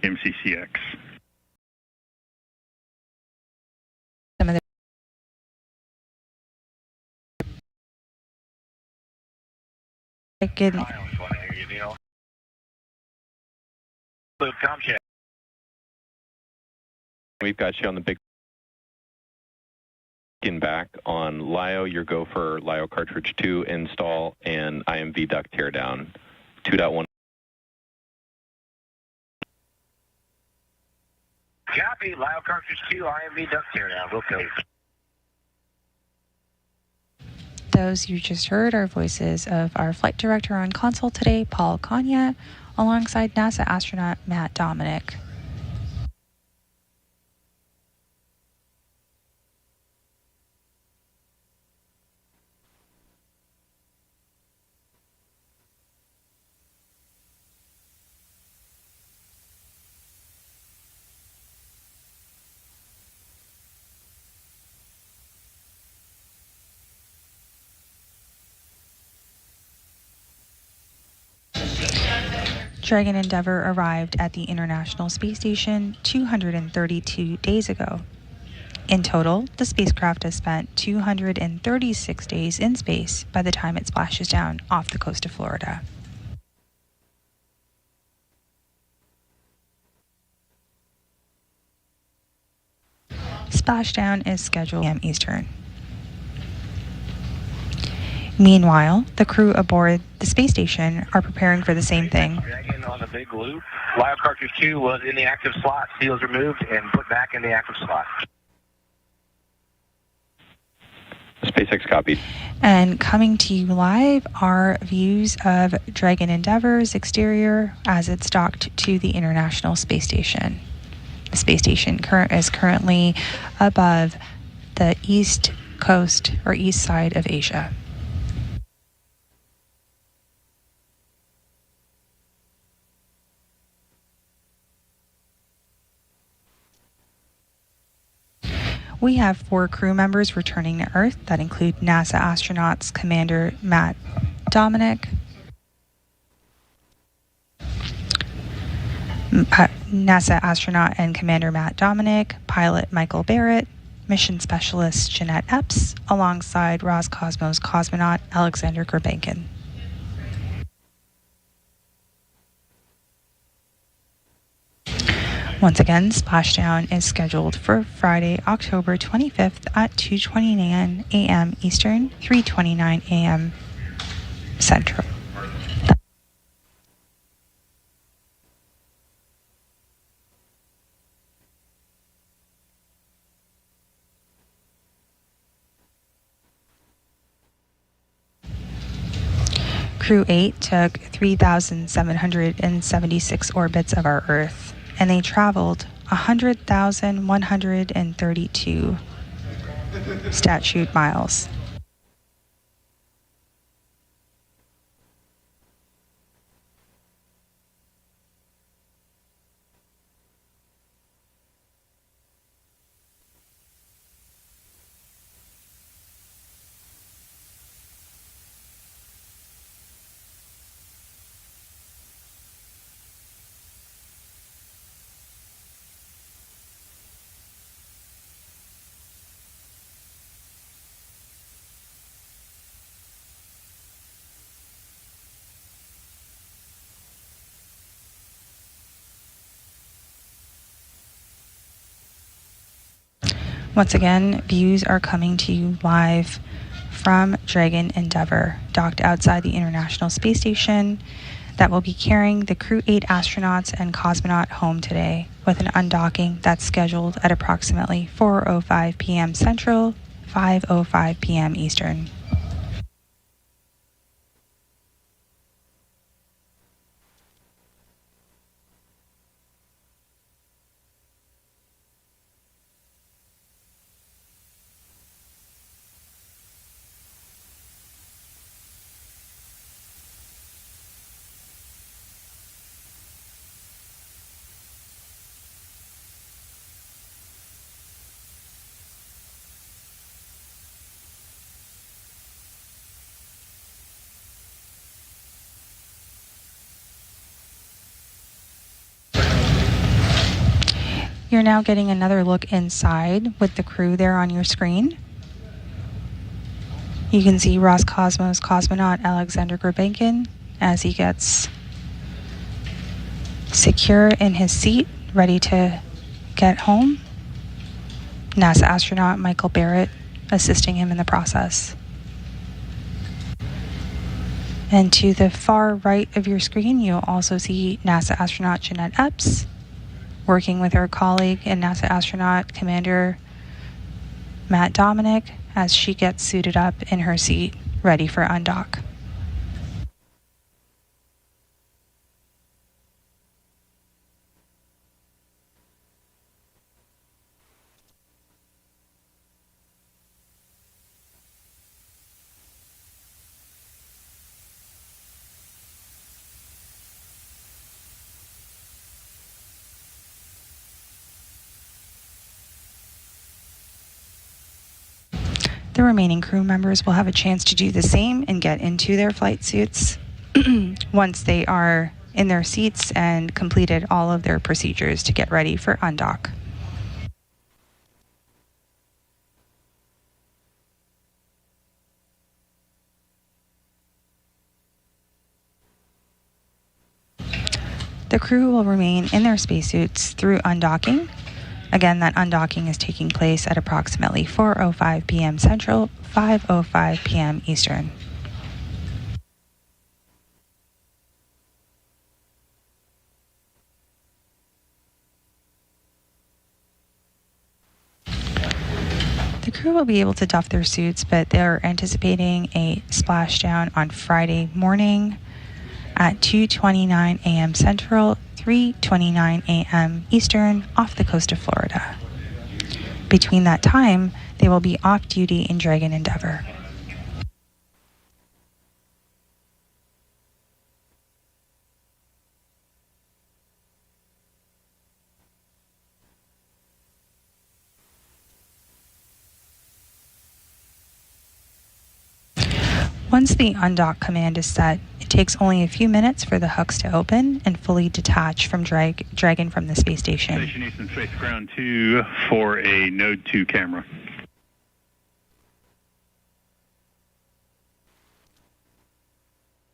MCCX. Some of the good. We've got you on the big back on LIO, your go for LIO cartridge 2 install and IMV duct teardown 2.1. Copy, LIO cartridge 2, IMV duct teardown, we'll go. Those you just heard are voices of our flight director on console today, Paul Kanya, alongside NASA astronaut Matt Dominic. Dragon Endeavour arrived at the International Space Station 232 days ago. In total, the spacecraft has spent 236 days in space by the time it splashes down off the coast of Florida. Splashdown is scheduled at 8 p.m. Eastern. Meanwhile, the crew aboard the space station are preparing for the same thing. Dragon on the big loop. LIO cartridge 2 was in the active slot. Seals removed and put back in the active slot. SpaceX copied. And coming to you live are views of Dragon Endeavour's exterior as it's docked to the International Space Station. The space station is currently above the east coast or east side of Asia. We have 4 crew members returning to Earth that include NASA astronauts Commander Matt Dominic, NASA astronaut and Commander Matt Dominic, pilot Michael Barrett, mission specialist Jeanette Epps, alongside Roscosmos cosmonaut Alexander Gurbankin. Once again, splashdown is scheduled for Friday, October 25th at 2:29 a.m. Eastern, 3:29 a.m. Central. Crew-8 took 3,776 orbits of our Earth, and they traveled 100,132 statute miles. Once again, views are coming to you live from Dragon Endeavour, docked outside the International Space Station, that will be carrying the Crew-8 astronauts and cosmonaut home today, with an undocking that's scheduled at approximately 4:05 p.m. Central, 5:05 p.m. Eastern. You're now getting another look inside with the crew there on your screen. You can see Roscosmos cosmonaut Alexander Gurbankin as he gets secure in his seat, ready to get home. NASA astronaut Michael Barrett assisting him in the process. And to the far right of your screen, you'll also see NASA astronaut Jeanette Epps working with her colleague and NASA astronaut Commander Matt Dominic as she gets suited up in her seat, ready for undock. The remaining crew members will have a chance to do the same and get into their flight suits once they are in their seats and completed all of their procedures to get ready for undock. The crew will remain in their spacesuits through undocking. Again, that undocking is taking place at approximately 4:05 p.m. Central, 5:05 p.m. Eastern. The crew will be able to doff their suits, but they're anticipating a splashdown on Friday morning at 2:29 a.m. Central, 3:29 a.m. Eastern off the coast of Florida. Between that time, they will be off duty in Dragon Endeavour. Once the undock command is set, it takes only a few minutes for the hooks to open and fully detach from Dragon from the space station. Station Eastern Space Ground 2 for a Node 2 camera.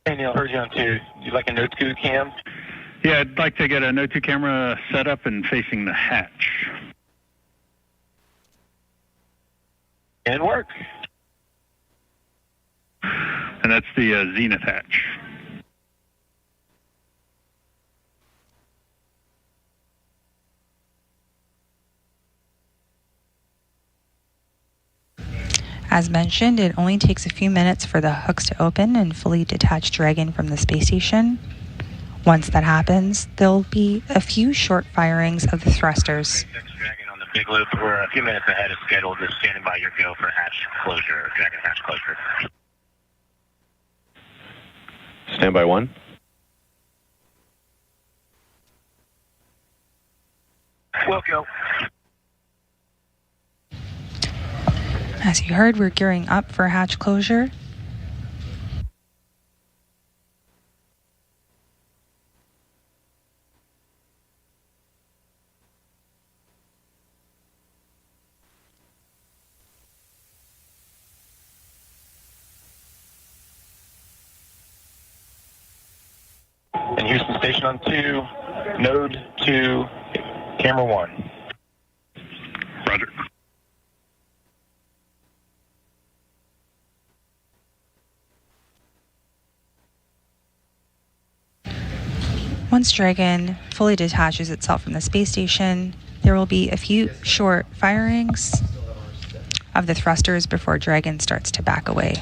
Hey Neil, heard you on 2. You'd like a Node 2 cam? Yeah, I'd like to get a Node 2 camera set up and facing the hatch. And work. And that's the zenith hatch. As mentioned, it only takes a few minutes for the hooks to open and fully detach Dragon from the space station. Once that happens, there'll be a few short firings of the thrusters. Dragon on the big loop. We're a few minutes ahead of schedule, just standing by your go for hatch closure, Dragon hatch closure. Standby 1. We'll go. As you heard, we're gearing up for hatch closure. And Houston Station on 2, Node 2, camera 1. Roger. Once Dragon fully detaches itself from the space station, there will be a few short firings of the thrusters before Dragon starts to back away.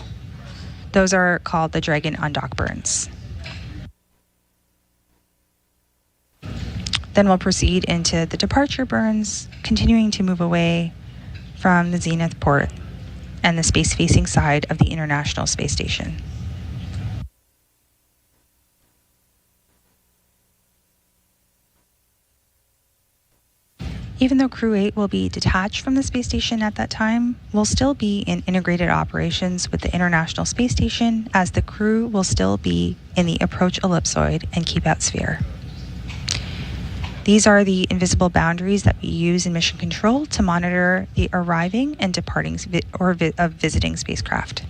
Those are called the Dragon undock burns. Then we'll proceed into the departure burns, continuing to move away from the zenith port and the space-facing side of the International Space Station. Even though Crew-8 will be detached from the space station at that time, we'll still be in integrated operations with the International Space Station, as the crew will still be in the approach ellipsoid and keep out sphere. These are the invisible boundaries that we use in mission control to monitor the arriving and departing of visiting spacecraft.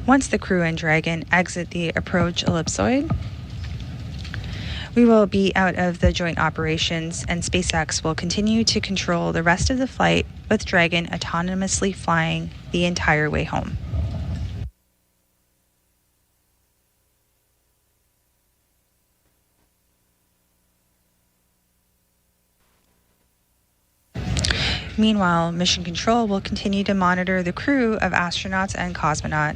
Once the crew and Dragon exit the approach ellipsoid, we will be out of the joint operations, and SpaceX will continue to control the rest of the flight, with Dragon autonomously flying the entire way home. Meanwhile, Mission Control will continue to monitor the crew of astronauts and cosmonaut.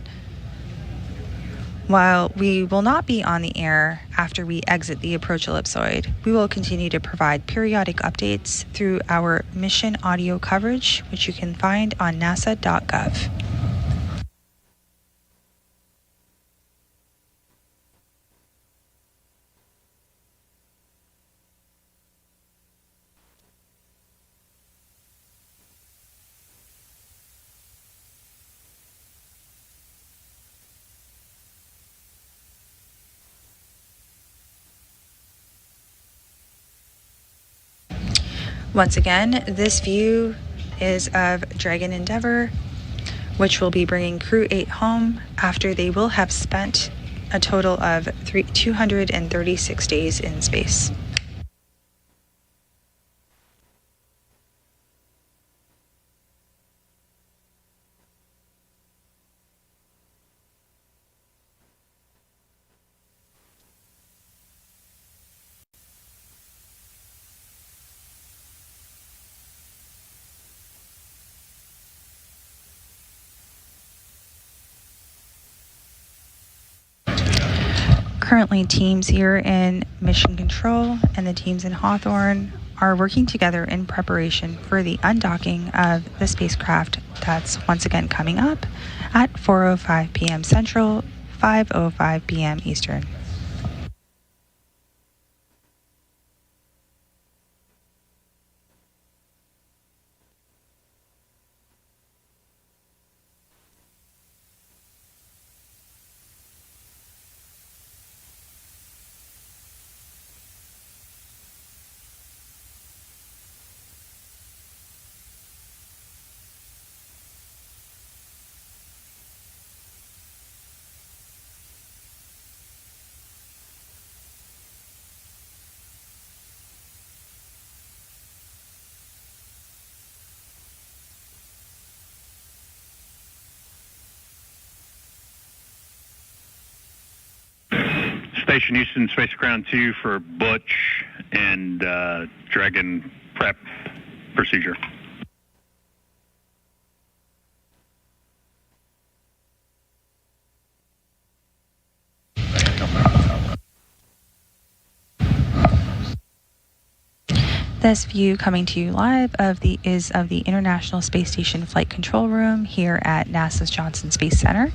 While we will not be on the air after we exit the approach ellipsoid, we will continue to provide periodic updates through our mission audio coverage, which you can find on nasa.gov. Once again, this view is of Dragon Endeavour, which will be bringing Crew-8 home after they will have spent a total of 236 days in space. Currently, teams here in Mission Control and the teams in Hawthorne are working together in preparation for the undocking of the spacecraft that's once again coming up at 4:05 p.m. Central, 5:05 p.m. Eastern. Station Houston, Space Ground 2 for Butch and Dragon prep procedure. This view coming to you live is of the International Space Station Flight Control Room here at NASA's Johnson Space Center.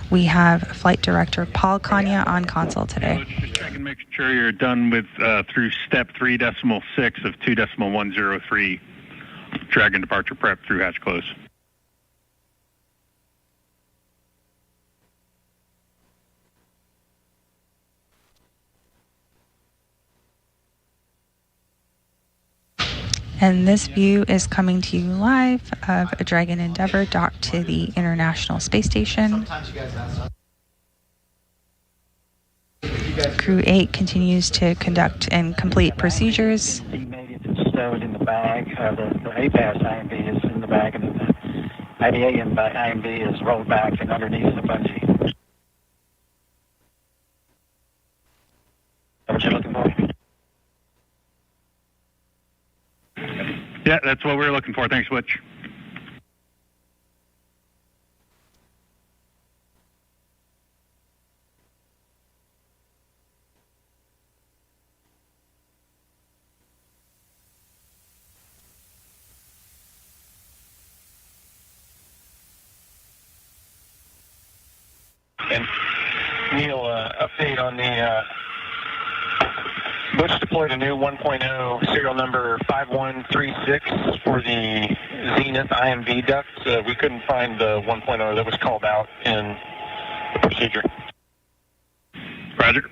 We have Flight Director Paul Kanya on console today. Just check and make sure you're done with through step 3.6 of 2.103 Dragon departure prep through hatch close. And this view is coming to you live of a Dragon Endeavour docked to the International Space Station. Crew-8 continues to conduct and complete procedures. He made it stowed in the bag. The APAS IMB is in the bag, and the IDA IMB is rolled back and underneath the bungee. What you looking for? Yeah, that's what we were looking for. Thanks, Butch. And Neil, update on the Bush deployed a new 1.0 serial number 5136 for the Zenith IMV duct. We couldn't find the 1.0 that was called out in the procedure. Roger.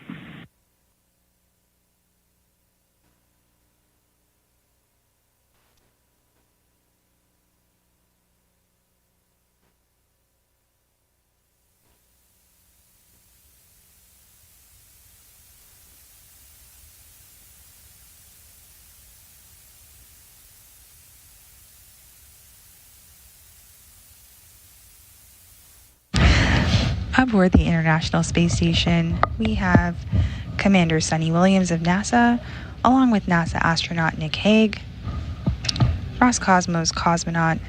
Aboard the International Space Station, we have Commander Sonny Williams of NASA, along with NASA astronaut Nick Hague, Roscosmos cosmonaut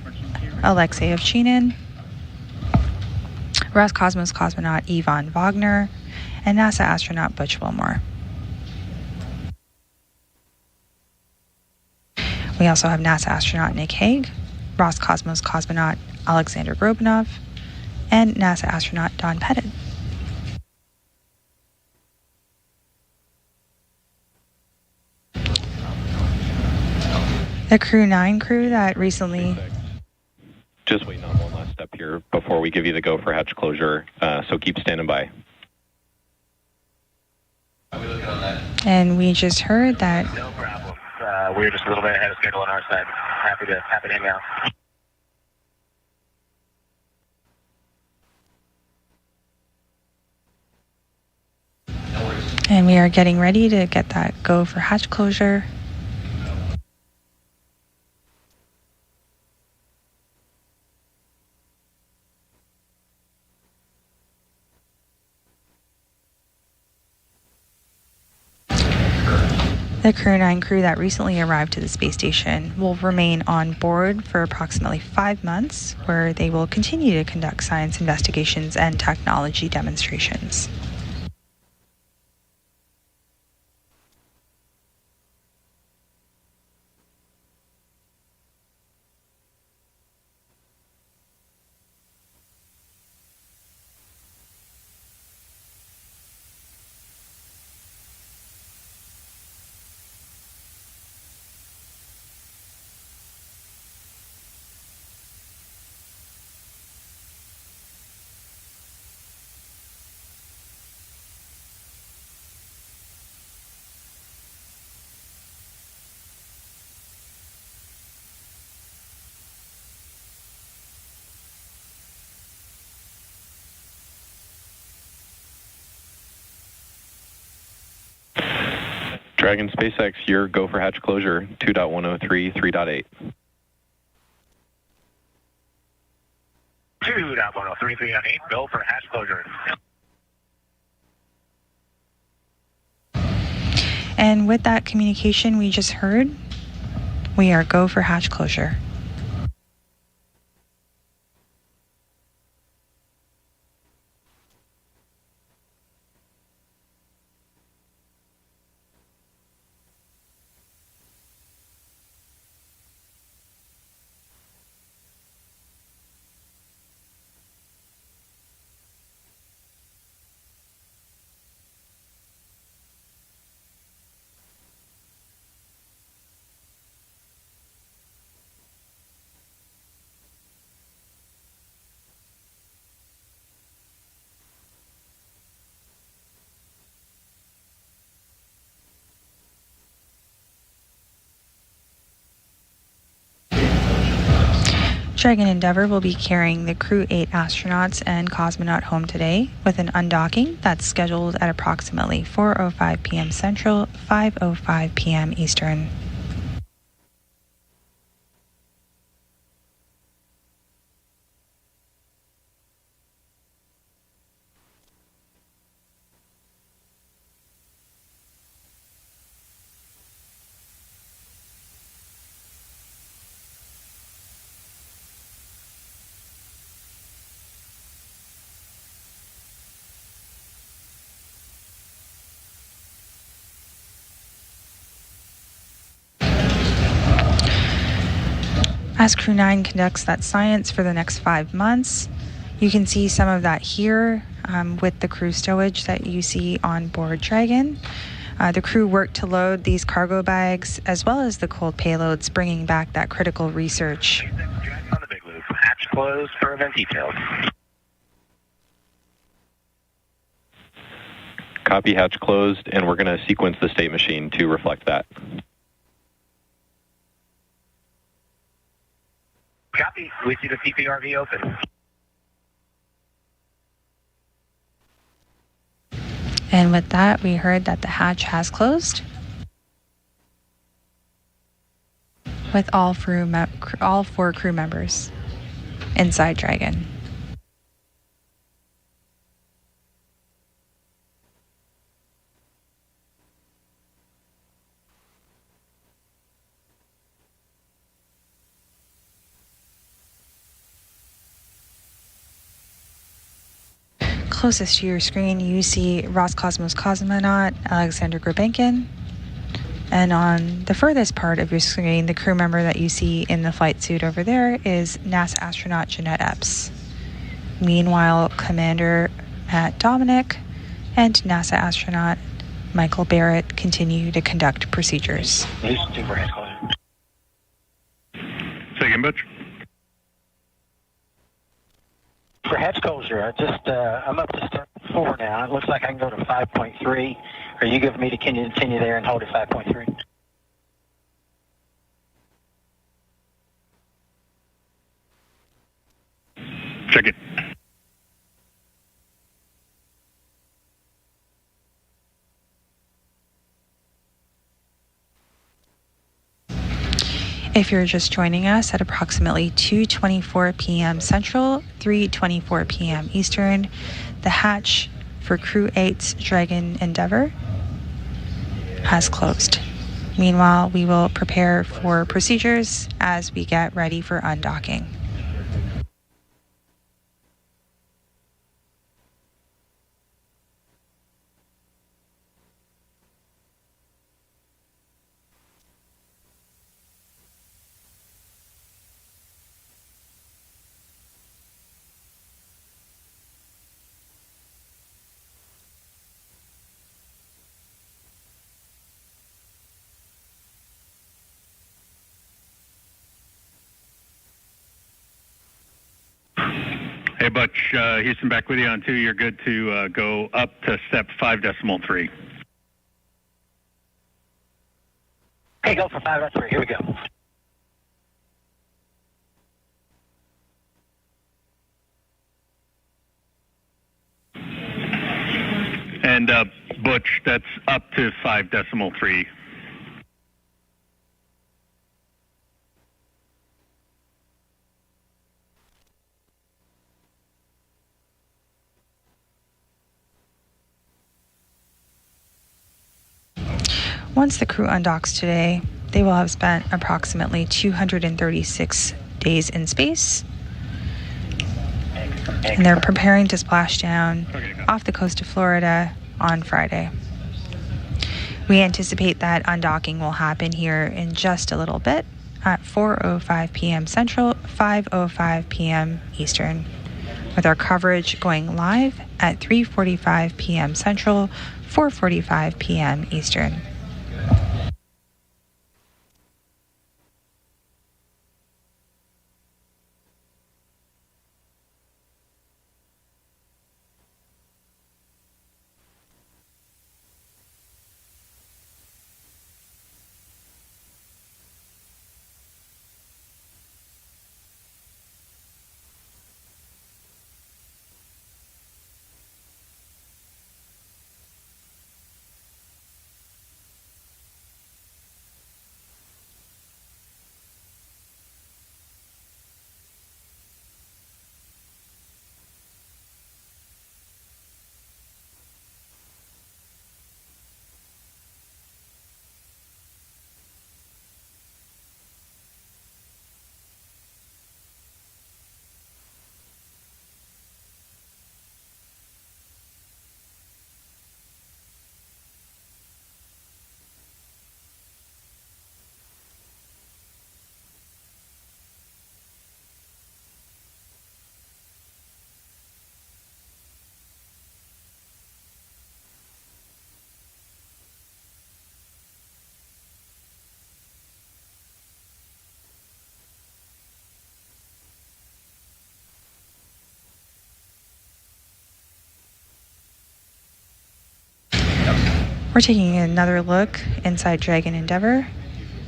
Alexei Ovchinin, Roscosmos cosmonaut Ivan Wagner, and NASA astronaut Butch Wilmore. We also have NASA astronaut Nick Hague, Roscosmos cosmonaut Alexander Grobunov, and NASA astronaut Don Pettit. The Crew-9 crew that recently... Just waiting on one last step here before we give you the go for hatch closure, so keep standing by. Are we looking on that? And we just heard that... No problem. We're just a little bit ahead of schedule on our side. Happy to hang out. And we are getting ready to get that go for hatch closure. The Crew-9 crew that recently arrived to the space station will remain on board for approximately 5 months, where they will continue to conduct science investigations and technology demonstrations. Dragon SpaceX, your go for hatch closure, 2.103, 3.8. 2.103, 3.8, go for hatch closure. And with that communication we just heard, we are go for hatch closure. Dragon Endeavour will be carrying the Crew-8 astronauts and cosmonaut home today with an undocking that's scheduled at approximately 4:05 p.m. Central, 5:05 p.m. Eastern. As Crew-9 conducts that science for the next 5 months, you can see some of that here with the crew stowage that you see on board Dragon. The crew worked to load these cargo bags as well as the cold payloads, bringing back that critical research. On the big loop, hatch closed for event details. Copy, hatch closed, and we're going to sequence the state machine to reflect that. Copy. We see the CPRV open. And with that, we heard that the hatch has closed, with all 4 crew members inside Dragon. Closest to your screen, you see Roscosmos cosmonaut Alexander Gurbankin. And on the furthest part of your screen, the crew member that you see in the flight suit over there is NASA astronaut Jeanette Epps. Meanwhile, Commander Matt Dominic and NASA astronaut Michael Barrett continue to conduct procedures. Second, Butch. For hatch closure, I'm up to step 4 now. It looks like I can go to 5.3. Are you giving me to continue there and hold at 5.3? Check it. If you're just joining us at approximately 2:24 p.m. Central, 3:24 p.m. Eastern, the hatch for Crew-8's Dragon Endeavour has closed. Meanwhile, we will prepare for procedures as we get ready for undocking. Hey, Butch, Houston back with you on 2. You're good to go up to step 5.3. Okay, go for 5.3. Here we go. And Butch, that's up to 5.3. Once the crew undocks today, they will have spent approximately 236 days in space, and they're preparing to splash down off the coast of Florida on Friday. We anticipate that undocking will happen here in just a little bit at 4:05 p.m. Central, 5:05 p.m. Eastern, with our coverage going live at 3:45 p.m. Central, 4:45 p.m. Eastern. We're taking another look inside Dragon Endeavour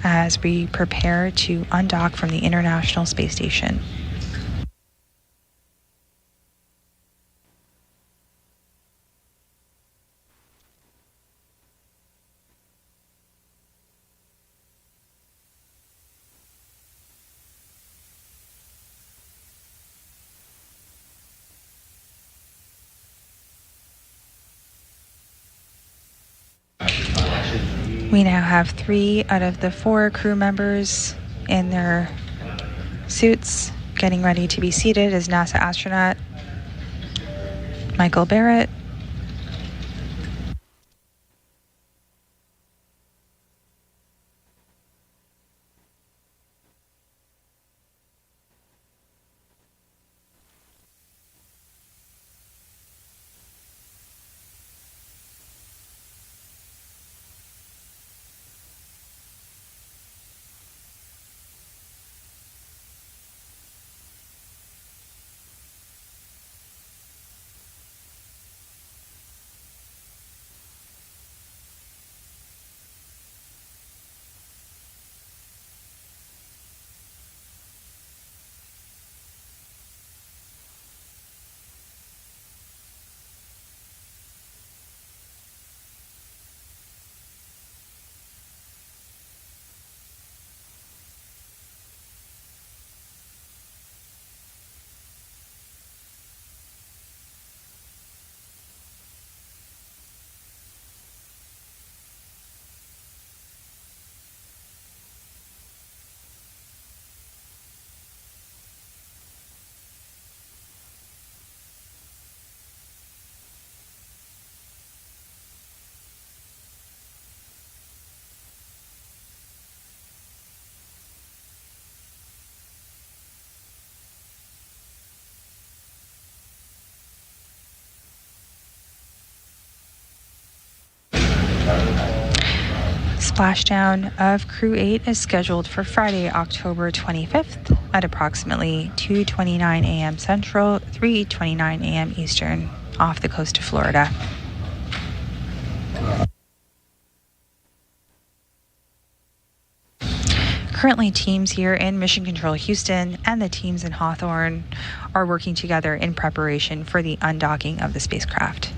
as we prepare to undock from the International Space Station. We now have 3 out of the 4 crew members in their suits getting ready to be seated as NASA astronaut Michael Barrett, Splashdown of Crew-8 is scheduled for Friday, October 25th at approximately 2:29 a.m. Central, 3:29 a.m. Eastern, off the coast of Florida. Currently, teams here in Mission Control Houston and the teams in Hawthorne are working together in preparation for the undocking of the spacecraft.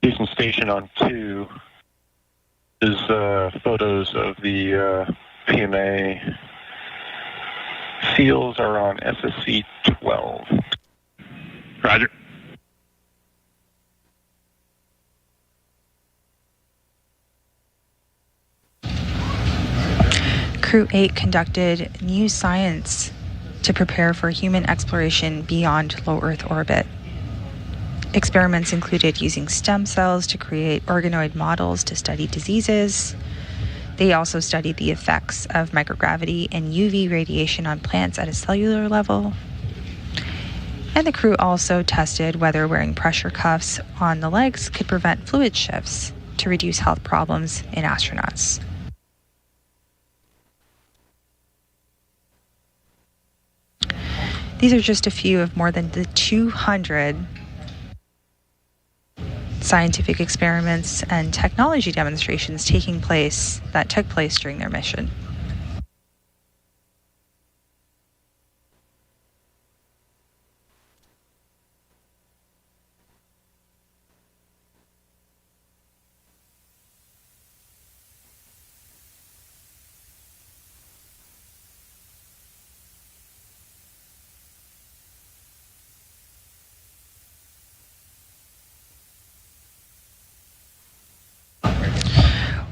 Houston Station on 2 is photos of the PMA. Seals are on SSC 12. Roger. Crew-8 conducted new science to prepare for human exploration beyond low Earth orbit. Experiments included using stem cells to create organoid models to study diseases. They also studied the effects of microgravity and UV radiation on plants at a cellular level. And the crew also tested whether wearing pressure cuffs on the legs could prevent fluid shifts to reduce health problems in astronauts. These are just a few of more than the 200 scientific experiments and technology demonstrations that took place during their mission.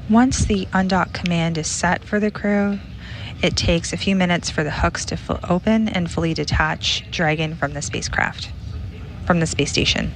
Once the undock command is set for the crew, it takes a few minutes for the hooks to open and fully detach Dragon from the space station.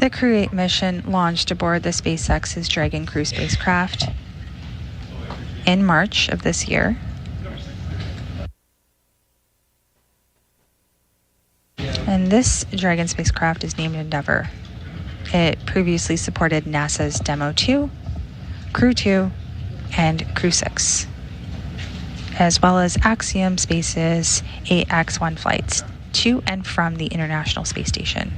The Crew-8 mission launched aboard the SpaceX's Dragon Crew spacecraft in March of this year. And this Dragon spacecraft is named Endeavour. It previously supported NASA's Demo 2, Crew-2, and Crew-6, as well as Axiom Space's 8X-1 flights to and from the International Space Station.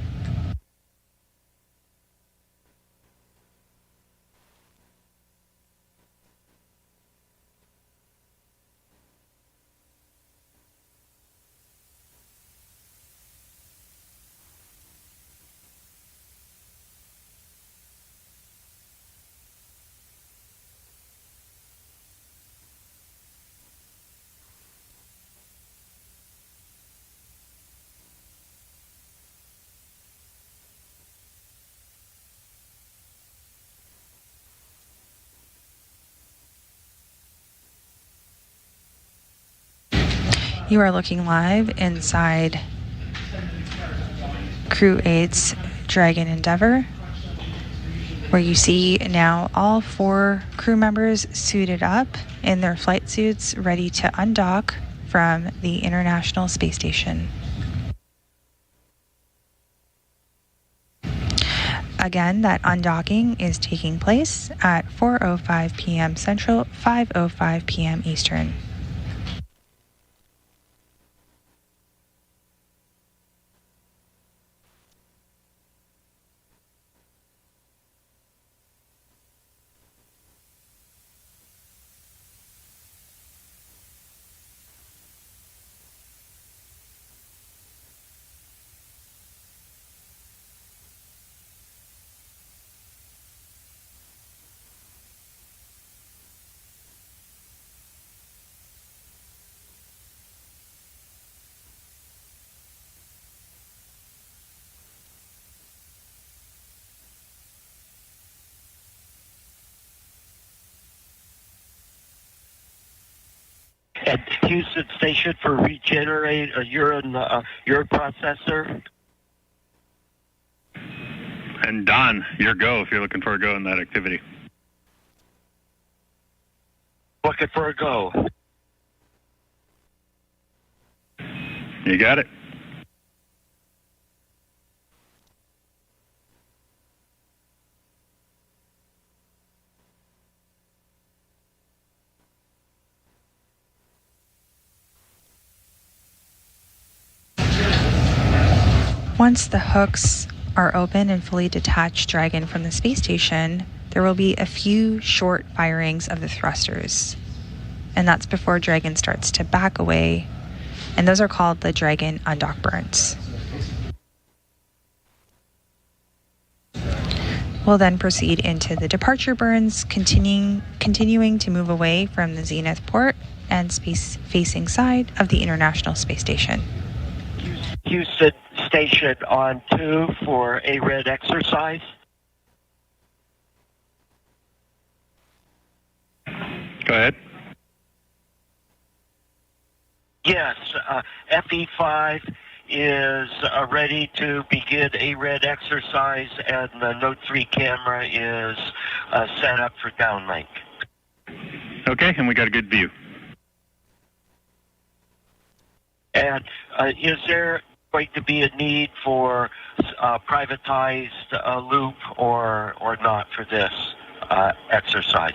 You are looking live inside Crew-8's Dragon Endeavour, where you see now all 4 crew members suited up in their flight suits, ready to undock from the International Space Station. Again, that undocking is taking place at 4:05 p.m. Central, 5:05 p.m. Eastern. At Houston Station for regenerate a urine processor. And Don, your go if you're looking for a go in that activity. Looking for a go. You got it. Once the hooks are open and fully detached Dragon from the space station, there will be a few short firings of the thrusters. And that's before Dragon starts to back away. And those are called the Dragon undock burns. We'll then proceed into the departure burns, continuing to move away from the zenith port and space-facing side of the International Space Station. Houston Station on 2 for a red exercise. Go ahead. Yes, FE5 is ready to begin a red exercise, and the Note 3 camera is set up for downlink. Okay, and we got a good view. And is there going to be a need for privatized loop or not for this exercise?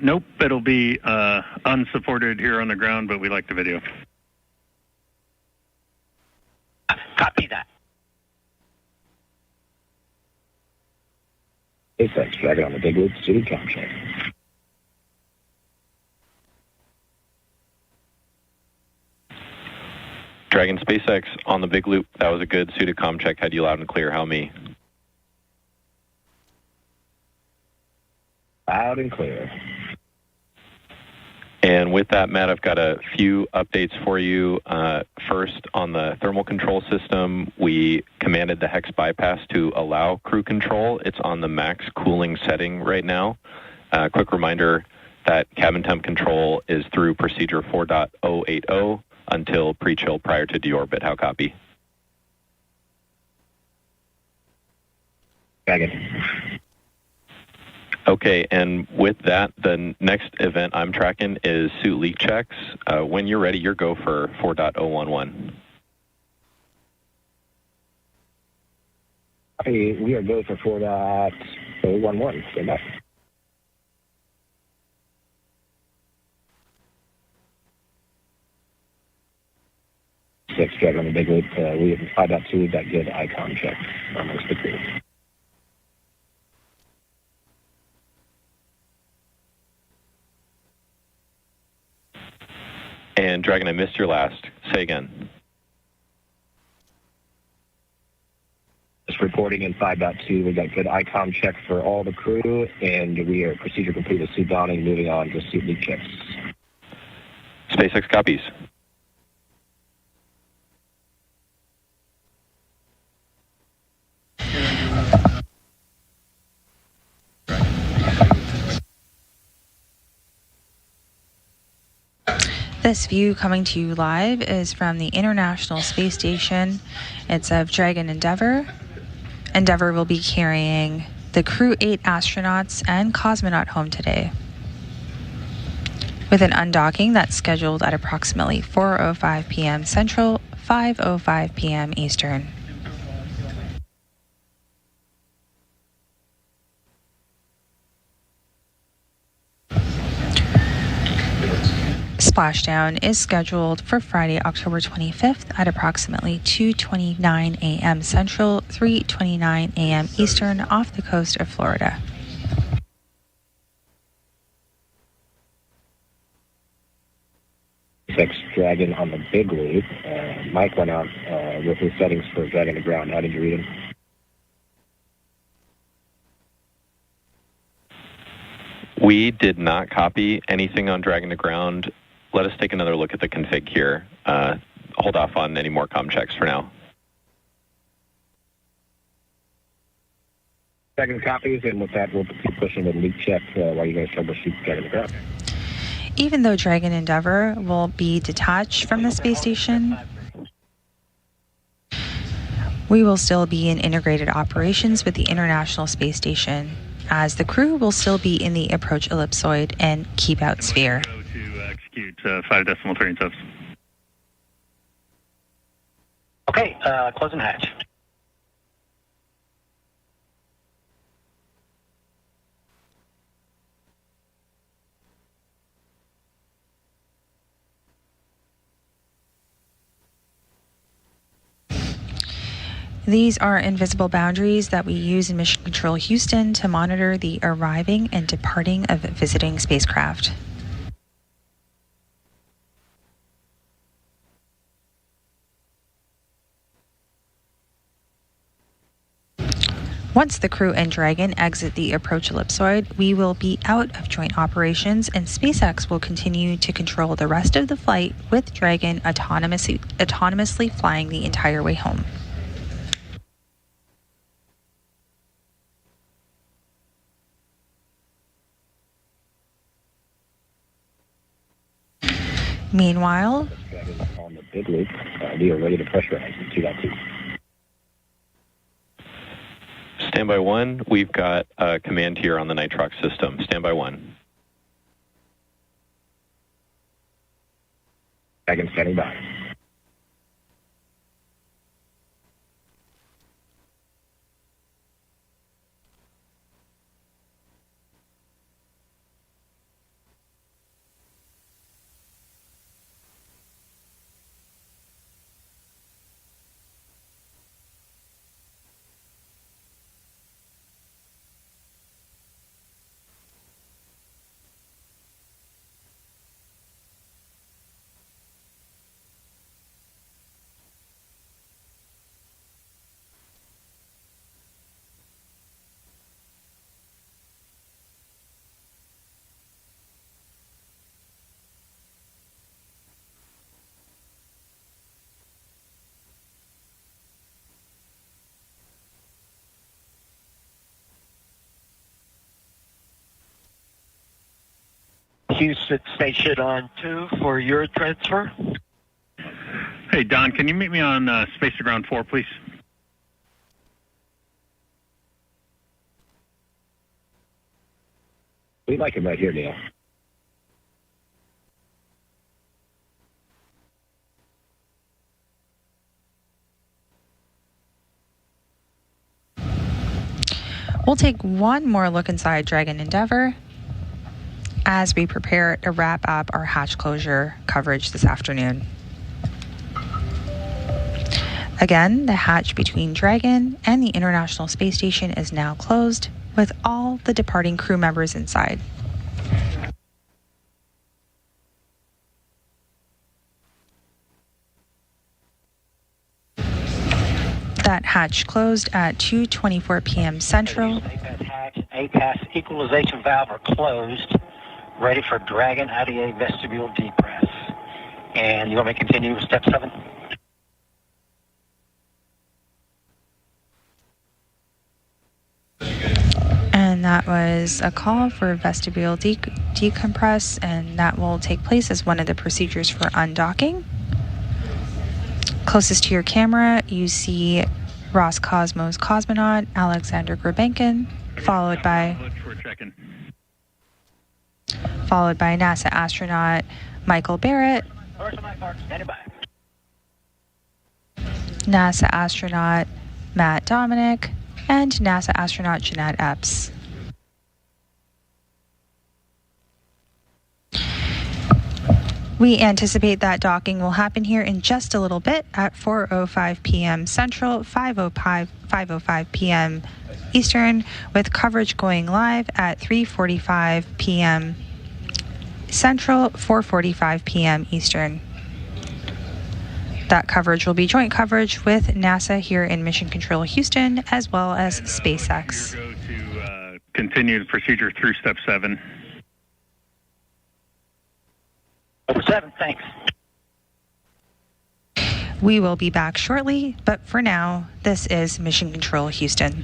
Nope, it'll be unsupported here on the ground, but we like the video. Copy that. SpaceX Dragon on the Big Loop, City Contract. Dragon SpaceX on the Big Loop. That was a good suited comm check. Had you loud and clear. How me? Loud and clear. And with that, Matt, I've got a few updates for you. First, on the thermal control system, we commanded the hex bypass to allow crew control. It's on the max cooling setting right now. Quick reminder that cabin temp control is through procedure 4.080 until pre-chill prior to deorbit. How copy? Dragon. Okay, and with that, the next event I'm tracking is suit leak checks. When you're ready, you're go for 4.011. Hey, we are go for 4.011. Good enough. Six Dragon on the big loop. We have 5.2. We've got good icon check amongst the crew. And Dragon, I missed your last. Say again. Just reporting in 5.2. We got good icon check for all the crew, and we are procedure complete with suit donning. Moving on to suit leak checks. SpaceX copies. This view coming to you live is from the International Space Station. It's of Dragon Endeavour. Endeavour will be carrying the Crew-8 astronauts and cosmonaut home today, with an undocking that's scheduled at approximately 4:05 p.m. Central, 5:05 p.m. Eastern. Splashdown is scheduled for Friday, October 25th at approximately 2:29 a.m. Central, 3:29 a.m. Eastern off the coast of Florida. SpaceX Dragon on the big loop. Mike went out with his settings for Dragon to ground. How did you read him? We did not copy anything on Dragon to ground. Let us take another look at the config here. Hold off on any more comm checks for now. Second copies, and with that, we'll keep pushing the leak check while you guys troubleshoot Dragon to ground. Even though Dragon Endeavour will be detached from the space station, we will still be in integrated operations with the International Space Station, as the crew will still be in the approach ellipsoid and keep out sphere. To execute 5.3 subs. Okay, closing hatch. These are invisible boundaries that we use in Mission Control Houston to monitor the arriving and departing of visiting spacecraft. Once the crew and Dragon exit the approach ellipsoid, we will be out of joint operations, and SpaceX will continue to control the rest of the flight, with Dragon autonomously flying the entire way home. Meanwhile, on the big loop, we are ready to pressurize 2.2. Standby 1, we've got a command here on the nitrox system. Standby 1. Dragon standing by. Houston Station on 2 for your transfer. Hey, Don, can you meet me on Space to Ground 4, please? We like him right here, Neil. We'll take one more look inside Dragon Endeavour as we prepare to wrap up our hatch closure coverage this afternoon. Again, the hatch between Dragon and the International Space Station is now closed, with all the departing crew members inside. That hatch closed at 2:24 p.m. Central. APAS equalization valve are closed, ready for Dragon IDA vestibule depress. And you want me to continue with step 7? And that was a call for vestibule decompress, and that will take place as one of the procedures for undocking. Closest to your camera, you see Roscosmos cosmonaut Alexander Gurbankin, followed by NASA astronaut Michael Barrett, NASA astronaut Matt Dominic, and NASA astronaut Jeanette Epps. We anticipate that docking will happen here in just a little bit at 4:05 p.m. Central, 5:05 p.m. Eastern, with coverage going live at 3:45 p.m. Central, 4:45 p.m. Eastern. That coverage will be joint coverage with NASA here in Mission Control Houston, as well as SpaceX. We're going to continue the procedure through step 7. Over 7, thanks. We will be back shortly, but for now, this is Mission Control Houston.